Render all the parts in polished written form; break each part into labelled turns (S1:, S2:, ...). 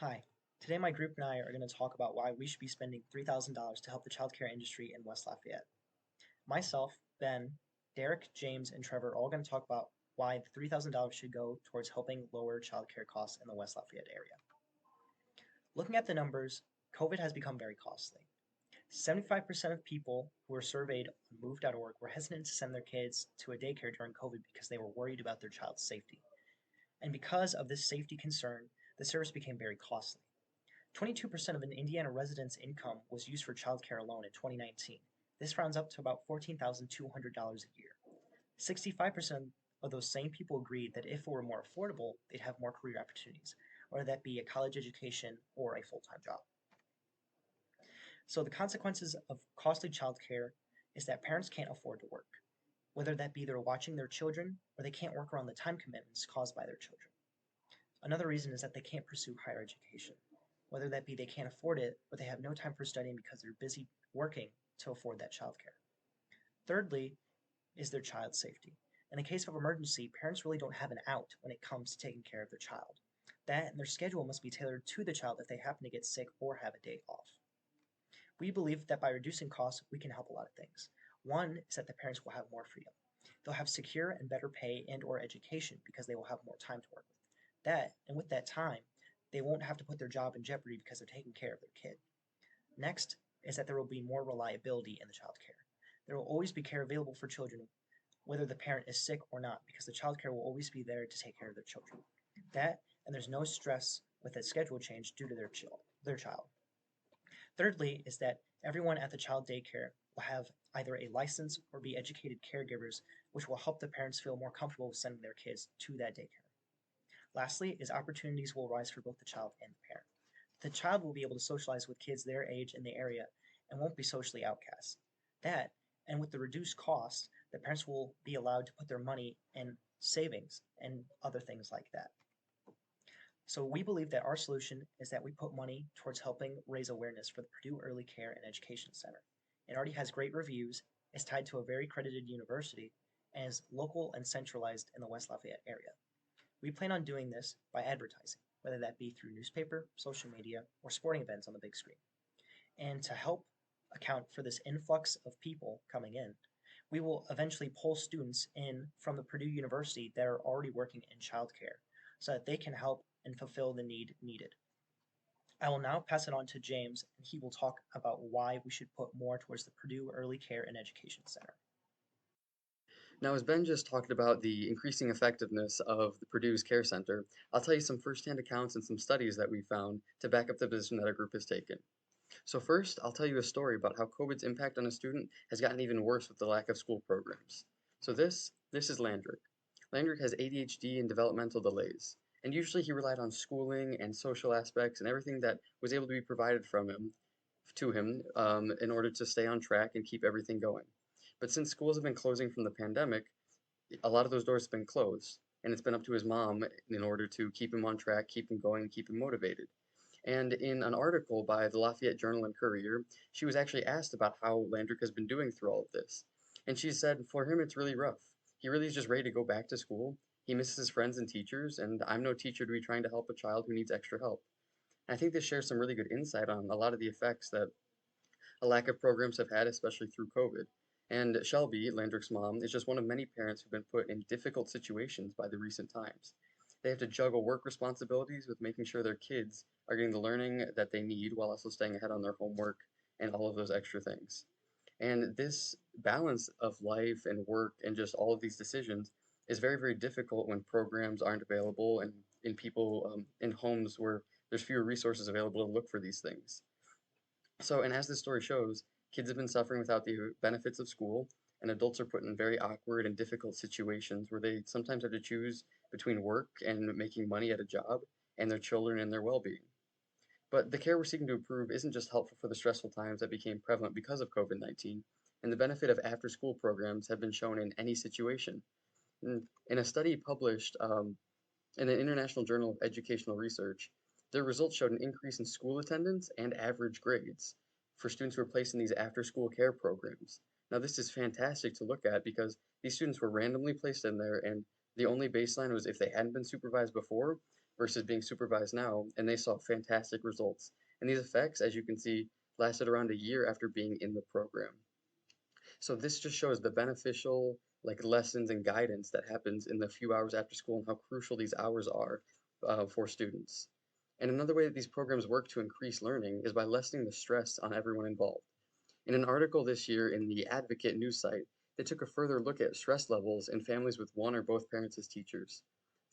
S1: Hi. Today my group and I are going to talk about why we should be spending $3,000 to help the childcare industry in West Lafayette. Myself, Ben, Derek, James, and Trevor are all going to talk about why the $3,000 should go towards helping lower childcare costs in the West Lafayette area. Looking at the numbers, COVID has become very costly. 75% of people who were surveyed on move.org were hesitant to send their kids to a daycare during COVID because they were worried about their child's safety. And because of this safety concern, the service became very costly. 22% of an Indiana resident's income was used for childcare alone in 2019. This rounds up to about $14,200 a year. 65% of those same people agreed that if it were more affordable, they'd have more career opportunities, whether that be a college education or a full-time job. So the consequences of costly childcare is that parents can't afford to work, whether that be they're watching their children or they can't work around the time commitments caused by their children. Another reason is that they can't pursue higher education, whether that be they can't afford it or they have no time for studying because they're busy working to afford that childcare. Thirdly, is their child's safety. In the case of emergency, parents really don't have an out when it comes to taking care of their child. That and their schedule must be tailored to the child if they happen to get sick or have a day off. We believe that by reducing costs, we can help a lot of things. One is that the parents will have more freedom. They'll have secure and better pay and or education because they will have more time to work with. That, and with that time, they won't have to put their job in jeopardy because they're taking care of their kid. Next is that there will be more reliability in the child care. There will always be care available for children, whether the parent is sick or not, because the child care will always be there to take care of their children. That, and there's no stress with a schedule change due to their child. Thirdly, is that everyone at the child daycare will have either a license or be educated caregivers, which will help the parents feel more comfortable with sending their kids to that daycare. Lastly, is opportunities will rise for both the child and the parent. The child will be able to socialize with kids their age in the area and won't be socially outcast. That, and with the reduced cost, the parents will be allowed to put their money in savings and other things like that. So we believe that our solution is that we put money towards helping raise awareness for the Purdue Early Care and Education Center. It already has great reviews, is tied to a very credited university, and is local and centralized in the West Lafayette area. We plan on doing this by advertising, whether that be through newspaper, social media, or sporting events on the big screen. And to help account for this influx of people coming in, we will eventually pull students in from the Purdue University that are already working in childcare so that they can help and fulfill the need needed. I will now pass it on to James, and he will talk about why we should put more towards the Purdue Early Care and Education Center.
S2: Now, as Ben just talked about the increasing effectiveness of the Purdue's Care Center, I'll tell you some firsthand accounts and some studies that we found to back up the position that our group has taken. So first, I'll tell you a story about how COVID's impact on a student has gotten even worse with the lack of school programs. So this is Landrick. Landrick has ADHD and developmental delays, and usually he relied on schooling and social aspects and everything that was able to be provided from him to him in order to stay on track and keep everything going. But since schools have been closing from the pandemic, a lot of those doors have been closed, and it's been up to his mom in order to keep him on track, keep him going, keep him motivated. And in an article by the Lafayette Journal and Courier, she was actually asked about how Landrick has been doing through all of this. And she said, for him, it's really rough. He really is just ready to go back to school. He misses his friends and teachers, and I'm no teacher to be trying to help a child who needs extra help. And I think this shares some really good insight on a lot of the effects that a lack of programs have had, especially through COVID. And Shelby, Landrick's mom, is just one of many parents who've been put in difficult situations by the recent times. They have to juggle work responsibilities with making sure their kids are getting the learning that they need while also staying ahead on their homework and all of those extra things. And this balance of life and work and just all of these decisions is very, very difficult when programs aren't available and in people in homes where there's fewer resources available to look for these things. So, and as this story shows, kids have been suffering without the benefits of school, and adults are put in very awkward and difficult situations where they sometimes have to choose between work and making money at a job and their children and their well being. But the care we're seeking to improve isn't just helpful for the stressful times that became prevalent because of COVID 19, and the benefit of after school programs have been shown in any situation. In a study published in the International Journal of Educational Research, their results showed an increase in school attendance and average grades for students who were placed in these after-school care programs. Now, this is fantastic to look at because these students were randomly placed in there, and the only baseline was if they hadn't been supervised before, versus being supervised now, and they saw fantastic results. And these effects, as you can see, lasted around a year after being in the program. So this just shows the beneficial lessons and guidance that happens in the few hours after school and how crucial these hours are for students. And another way that these programs work to increase learning is by lessening the stress on everyone involved. In an article this year in the Advocate news site, they took a further look at stress levels in families with one or both parents as teachers.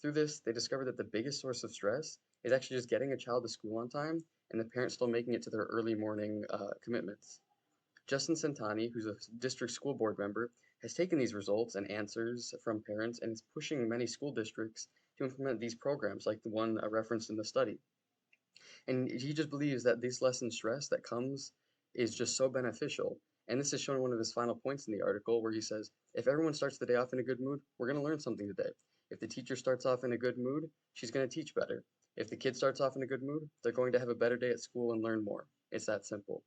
S2: Through this, they discovered that the biggest source of stress is actually just getting a child to school on time and the parents still making it to their early morning commitments. Justin Santani, who's a district school board member, has taken these results and answers from parents and is pushing many school districts to implement these programs like the one referenced in the study. And he just believes that this lessened stress that comes is just so beneficial. And this is shown in one of his final points in the article where he says, if everyone starts the day off in a good mood, we're going to learn something today. If the teacher starts off in a good mood, she's going to teach better. If the kid starts off in a good mood, they're going to have a better day at school and learn more. It's that simple.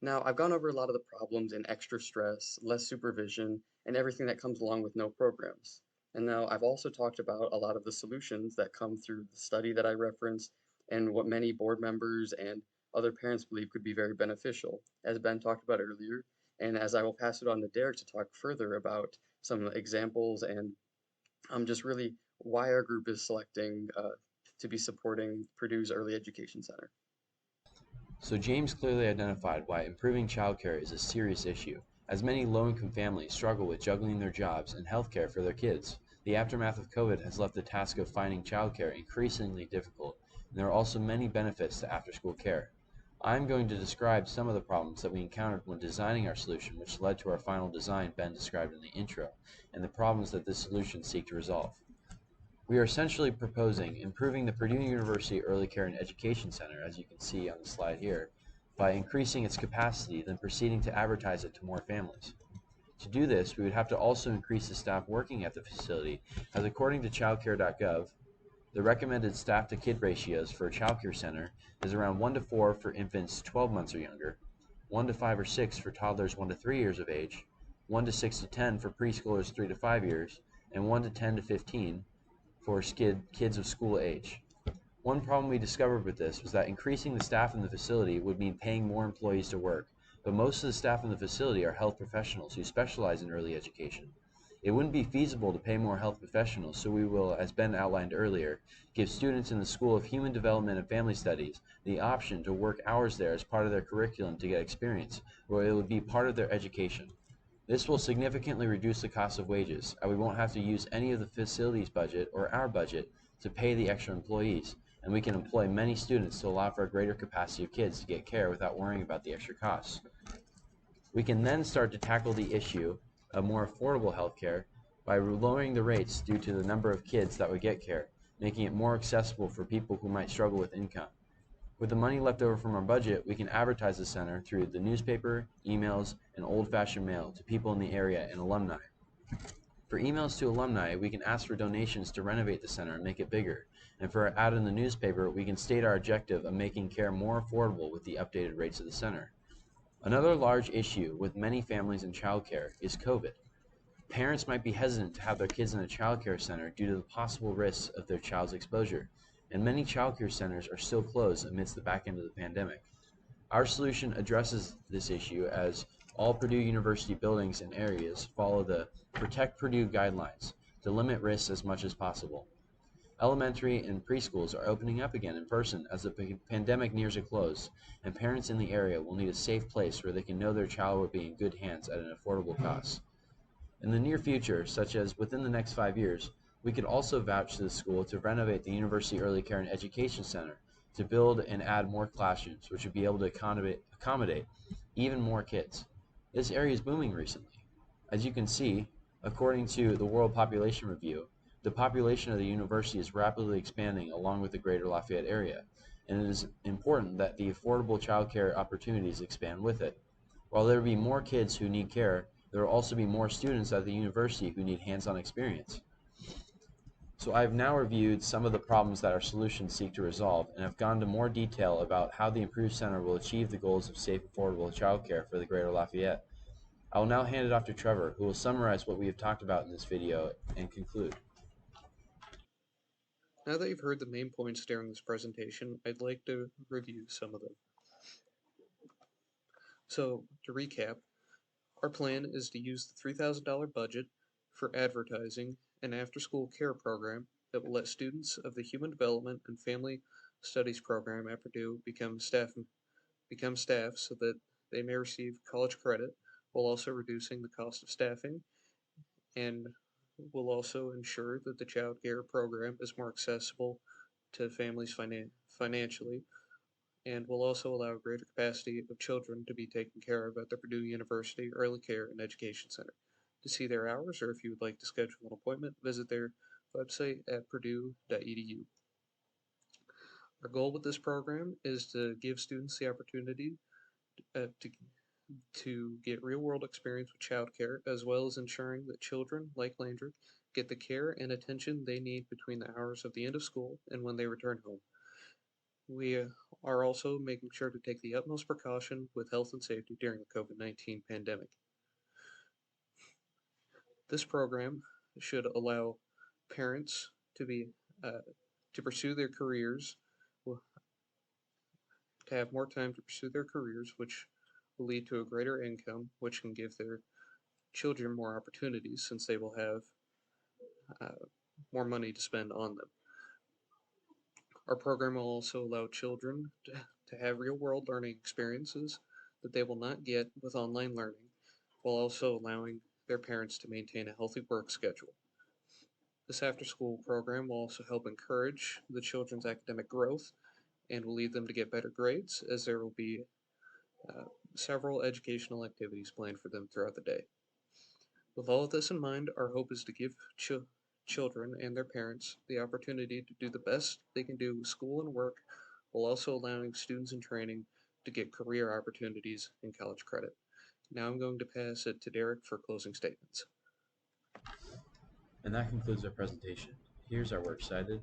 S2: Now, I've gone over a lot of the problems in extra stress, less supervision, and everything that comes along with no programs. And now I've also talked about a lot of the solutions that come through the study that I referenced and what many board members and other parents believe could be very beneficial, as Ben talked about earlier, and as I will pass it on to Derek to talk further about some examples and just really why our group is selecting to be supporting Purdue's Early Education Center.
S3: So James clearly identified why improving childcare is a serious issue, as many low-income families struggle with juggling their jobs and healthcare for their kids. The aftermath of COVID has left the task of finding childcare increasingly difficult, and there are also many benefits to after-school care. I'm going to describe some of the problems that we encountered when designing our solution, which led to our final design Ben described in the intro, and the problems that this solution seeks to resolve. We are essentially proposing improving the Purdue University Early Care and Education Center, as you can see on the slide here, by increasing its capacity, then proceeding to advertise it to more families. To do this, we would have to also increase the staff working at the facility, as according to childcare.gov, the recommended staff to kid ratios for a childcare center is around 1 to 4 for infants 12 months or younger, 1 to 5 or 6 for toddlers 1 to 3 years of age, 1 to 6 to 10 for preschoolers 3 to 5 years, and 1 to 10 to 15 for kids of school age. One problem we discovered with this was that increasing the staff in the facility would mean paying more employees to work, but most of the staff in the facility are health professionals who specialize in early education. It wouldn't be feasible to pay more health professionals, so we will, as Ben outlined earlier, give students in the School of Human Development and Family Studies the option to work hours there as part of their curriculum to get experience, or it would be part of their education. This will significantly reduce the cost of wages, and we won't have to use any of the facilities budget or our budget to pay the extra employees, and we can employ many students to allow for a greater capacity of kids to get care without worrying about the extra costs. We can then start to tackle the issue of more affordable healthcare by lowering the rates due to the number of kids that would get care, making it more accessible for people who might struggle with income. With the money left over from our budget, we can advertise the center through the newspaper, emails, and old-fashioned mail to people in the area and alumni. For emails to alumni, we can ask for donations to renovate the center and make it bigger. And for our ad in the newspaper, we can state our objective of making care more affordable with the updated rates of the center. Another large issue with many families in childcare is COVID. Parents might be hesitant to have their kids in a childcare center due to the possible risks of their child's exposure, and many childcare centers are still closed amidst the back end of the pandemic. Our solution addresses this issue as all Purdue University buildings and areas follow the Protect Purdue guidelines to limit risks as much as possible. Elementary and preschools are opening up again in person as the pandemic nears a close, and parents in the area will need a safe place where they can know their child will be in good hands at an affordable cost. In the near future, such as within the next 5 years, we could also vouch to the school to renovate the University Early Care and Education Center to build and add more classrooms, which would be able to accommodate even more kids. This area is booming recently. As you can see, according to the World Population Review, the population of the university is rapidly expanding along with the greater Lafayette area, and it is important that the affordable childcare opportunities expand with it. While there will be more kids who need care, there will also be more students at the university who need hands-on experience. So I've now reviewed some of the problems that our solutions seek to resolve and have gone into more detail about how the improved center will achieve the goals of safe, affordable childcare for the greater Lafayette. I will now hand it off to Trevor, who will summarize what we have talked about in this video and conclude.
S4: Now that you've heard the main points during this presentation, I'd like to review some of them. So, to recap, our plan is to use the $3,000 budget for advertising an after-school care program that will let students of the Human Development and Family Studies program at Purdue become staff so that they may receive college credit while also reducing the cost of staffing, and will also ensure that the child care program is more accessible to families financially, and will also allow greater capacity of children to be taken care of at the Purdue University Early Care and Education Center. To see their hours, or if you would like to schedule an appointment, visit their website at purdue.edu. Our goal with this program is to give students the opportunity to get real world experience with childcare, as well as ensuring that children like Landry get the care and attention they need between the hours of the end of school and when they return home. We are also making sure to take the utmost precaution with health and safety during the COVID-19 pandemic. This program should allow parents uh, to pursue their careers, to have more time to pursue their careers, which will lead to a greater income, which can give their children more opportunities since they will have uh, more money to spend on them. Our program will also allow children to have real world learning experiences that they will not get with online learning, while also allowing their parents to maintain a healthy work schedule. This after school program will also help encourage the children's academic growth and will lead them to get better grades, as there will be uh, several educational activities planned for them throughout the day. With all of this in mind, our hope is to give children and their parents the opportunity to do the best they can do with school and work, while also allowing students in training to get career opportunities and college credit. Now I'm going to pass it to Derek for closing statements.
S3: And that concludes our presentation. Here's our works cited,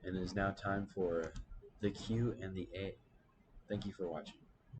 S3: and it is now time for the Q and the A. Thank you for watching.